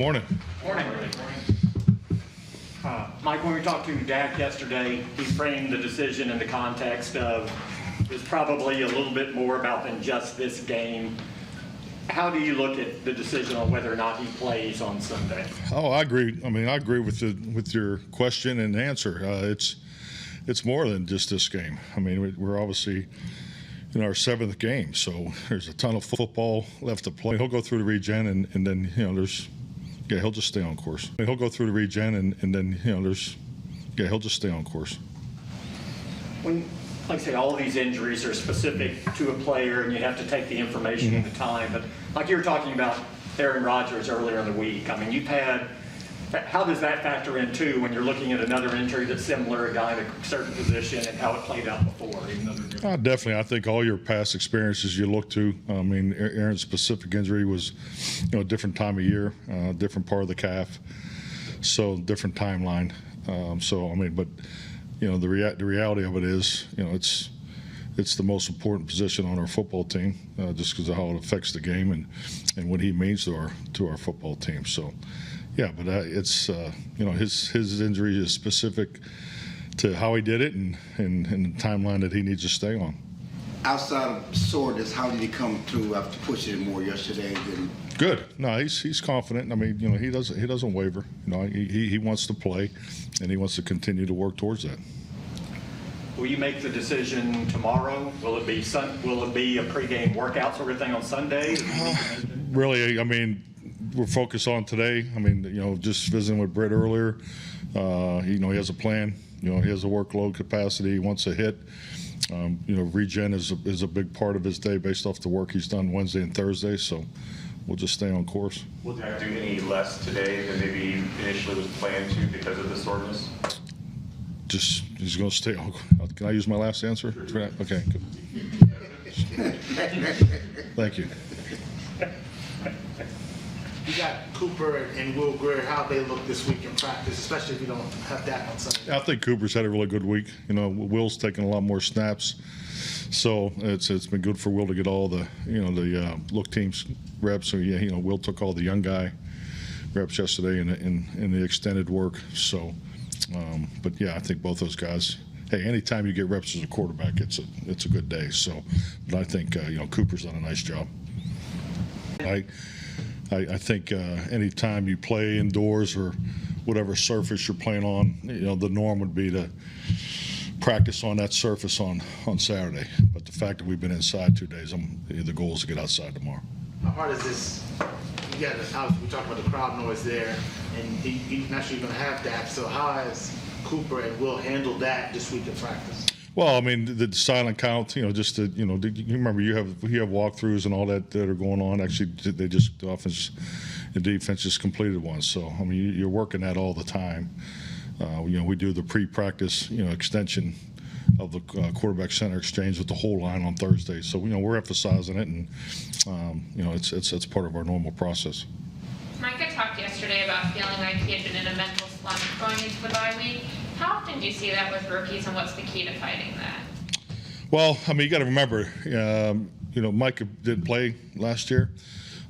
Morning. Morning. Mike, when we talked to Dak yesterday, he framed the decision in the context of it's probably a little bit more about than just this game. How do you look at the decision on whether or not he plays on Sunday? Oh, I agree. I mean, I agree with your question and answer. It's more than just this game. I mean, we're obviously in our 7th game, so there's a ton of football left to play. He'll go through the regen, and then he'll just stay on course. He'll go through the regen, and then he'll just stay on course. When, like I say, all of these injuries are specific to a player, and you have to take the information at the time. But like you were talking about Aaron Rodgers earlier in the week, I mean, you've had. How does that factor in too when you're looking at another injury that's similar, a guy in a certain position, and how it played out before? Even though they're different? Definitely, I think all your past experiences you look to. I mean, Aaron's specific injury was, a different time of year, different part of the calf, so different timeline. But the reality of it is, it's the most important position on our football team, just because of how it affects the game and what he means to our football team. So. Yeah, but it's his injury is specific to how he did it and the timeline that he needs to stay on. Outside of soreness, how did he come through after pushing it more yesterday? Good. No, he's confident. I mean, he doesn't waver. He wants to play, and he wants to continue to work towards that. Will you make the decision tomorrow? Will it be a pregame workout sort of thing on Sunday? Really, I mean. We're focused on today. I mean, just visiting with Britt earlier. He has a plan. He has a workload capacity. He wants to hit. Regen is a big part of his day based off the work he's done Wednesday and Thursday. So we'll just stay on course. Will Dak do any less today than maybe initially was planned to because of the soreness? He's going to stay on. Can I use my last answer? Sure. Okay. Good. Thank you. You got Cooper and Will Greer. How they look this week in practice, especially if you don't have Dak on Sunday? I think Cooper's had a really good week. Will's taken a lot more snaps, so it's been good for Will to get all the look teams reps. So Will took all the young guy reps yesterday in the extended work. So, but yeah, I think both those guys. Hey, anytime you get reps as a quarterback, it's a good day. So, but I think Cooper's done a nice job. I think any time you play indoors or whatever surface you're playing on, the norm would be to practice on that surface on Saturday. But the fact that we've been inside 2 days, the goal is to get outside tomorrow. How hard is this? We talked about the crowd noise there, and he's naturally going to have Dak. So how has Cooper and Will handle that this week in practice? Well, I mean, the silent count, you remember you have walkthroughs and all that are going on. Actually, the offense and defense just completed one. So, I mean, you're working that all the time. We do the pre-practice, extension of the quarterback center exchange with the whole line on Thursday. So, we're emphasizing it, and, it's part of our normal process. Micah talked yesterday about feeling like he had been in a mental slump going into the bye week. How often do you see that with rookies, and what's the key to fighting that? Well, I mean, you got to remember, Micah didn't play last year,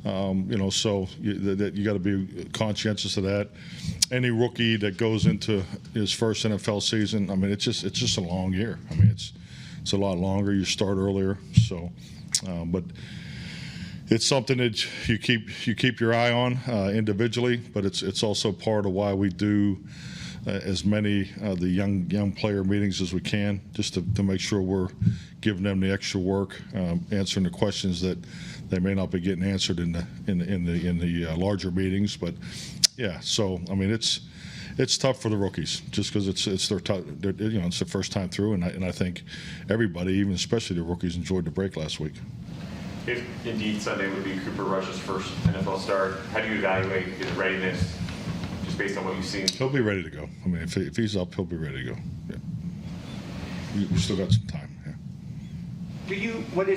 so you got to be conscientious of that. Any rookie that goes into his first NFL season, I mean, it's just a long year. I mean, it's a lot longer. You start earlier, so, but it's something that you keep your eye on individually, but it's also part of why we do as many of the young player meetings as we can, just to make sure we're giving them the extra work, answering the questions that they may not be getting answered in the larger meetings. But yeah, so I mean it's tough for the rookies just because it's the first time through, and I think everybody, even especially the rookies, enjoyed the break last week. If indeed Sunday would be Cooper Rush's first NFL start, how do you evaluate his readiness? Based on what you've seen? He'll be ready to go. I mean, if he's up, he'll be ready to go. Yeah. We still got some time. Yeah.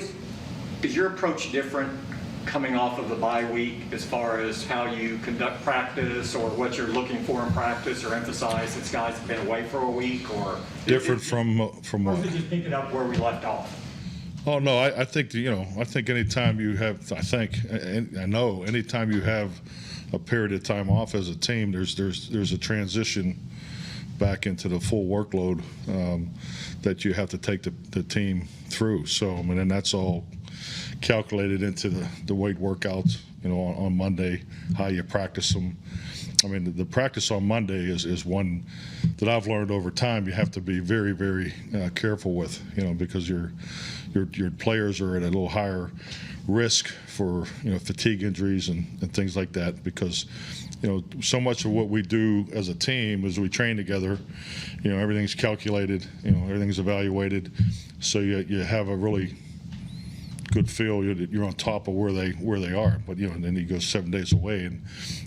Is your approach different coming off of the bye week as far as how you conduct practice or what you're looking for in practice or emphasize that guys have been away for a week or different from or what? is it just picking up where we left off? Oh no, I think I think anytime you have, I know anytime you have a period of time off as a team, there's a transition back into the full workload that you have to take the team through. So I mean, and that's all calculated into the weight workouts. On Monday, how you practice them. I mean, the practice on Monday is one that I've learned over time. You have to be very, very careful with, because your players are at a little higher risk for fatigue injuries and things like that. Because so much of what we do as a team is we train together. Everything's calculated. Everything's evaluated. So you have a really good feel you're on top of where they are, but and then he goes 7 days away, and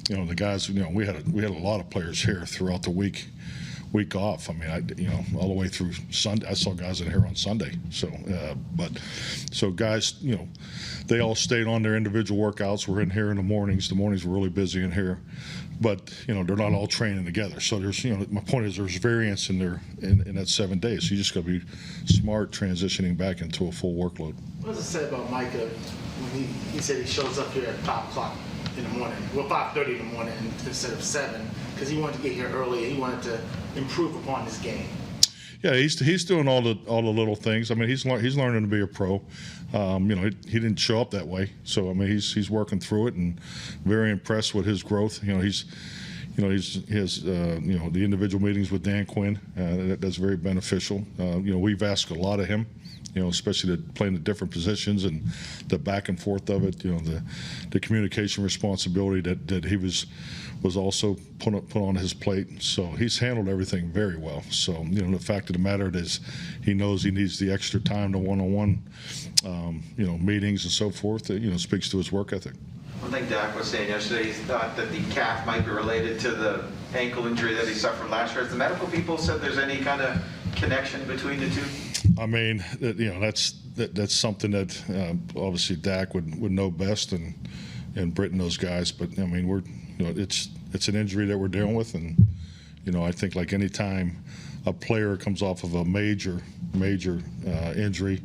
the guys, we had a lot of players here throughout the week off. I mean, all the way through Sunday. I saw guys in here on Sunday. So guys, they all stayed on their individual workouts. We're in here in the mornings. The mornings were really busy in here, but they're not all training together. So there's my point is there's variance in that 7 days. So you just got to be smart transitioning back into a full workload. What does it say about Micah when he said he shows up here at 5 o'clock in the morning, well 5:30 in the morning instead of 7, because he wanted to get here early. He wanted to improve upon his game. Yeah, he's doing all the little things. I mean, he's learning to be a pro. He didn't show up that way, so I mean, he's working through it, and very impressed with his growth. He has the individual meetings with Dan Quinn. That's very beneficial. We've asked a lot of him. Especially playing the different positions and the back and forth of it. The communication responsibility that he was also put on his plate. So he's handled everything very well. So the fact of the matter is, he knows he needs the extra time to one-on-one, meetings and so forth. Speaks to his work ethic. One thing Dak was saying yesterday, he thought that the calf might be related to the ankle injury that he suffered last year. Has the medical people said there's any kind of connection between the two? I mean, that's something that obviously Dak would know best, and Britt and those guys. But I mean, it's an injury that we're dealing with, and I think like any time a player comes off of a major injury,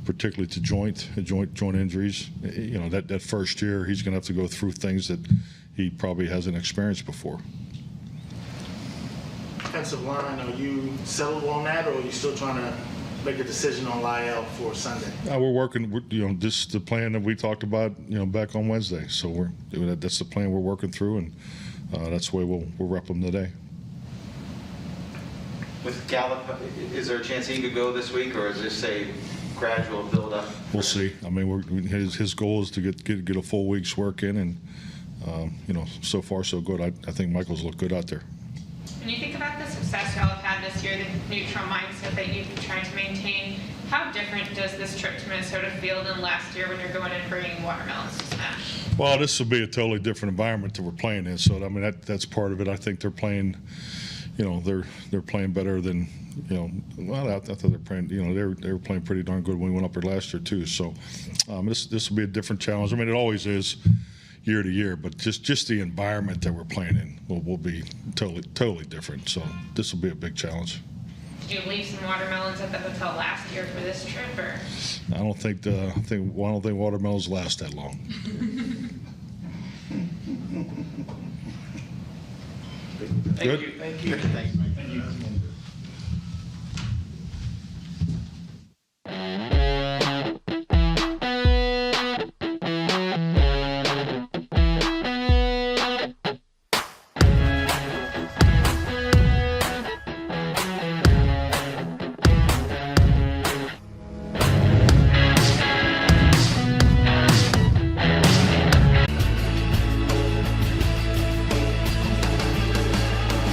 particularly to joint injuries, that first year he's going to have to go through things that he probably hasn't experienced before. Offensive line, are you settled on that, or are you still trying to make a decision on Lyle for Sunday? We're working. This is the plan that we talked about, back on Wednesday. So that's the plan we're working through, and that's the way we'll rep them today. With Gallup, is there a chance he could go this week, or is this a gradual build-up? We'll see. I mean, his goal is to get a full week's work in, and so far so good. I think Michael's looked good out there. When you think about the success y'all have had this year, the neutral mindset that you've been trying to maintain, how different does this trip to Minnesota feel than last year when you're going and bringing watermelons to Smash? Well, this will be a totally different environment that we're playing in. So I mean, that's part of it. I think they're playing, they're playing better than, well, I thought they're playing, they were playing pretty darn good when we went up there last year too. So this will be a different challenge. I mean, it always is year to year, but just the environment that we're playing in will be totally different. So this will be a big challenge. Did you leave some watermelons at the hotel last year for this trip, or? I don't think watermelons last that long. Thank you. Thank you.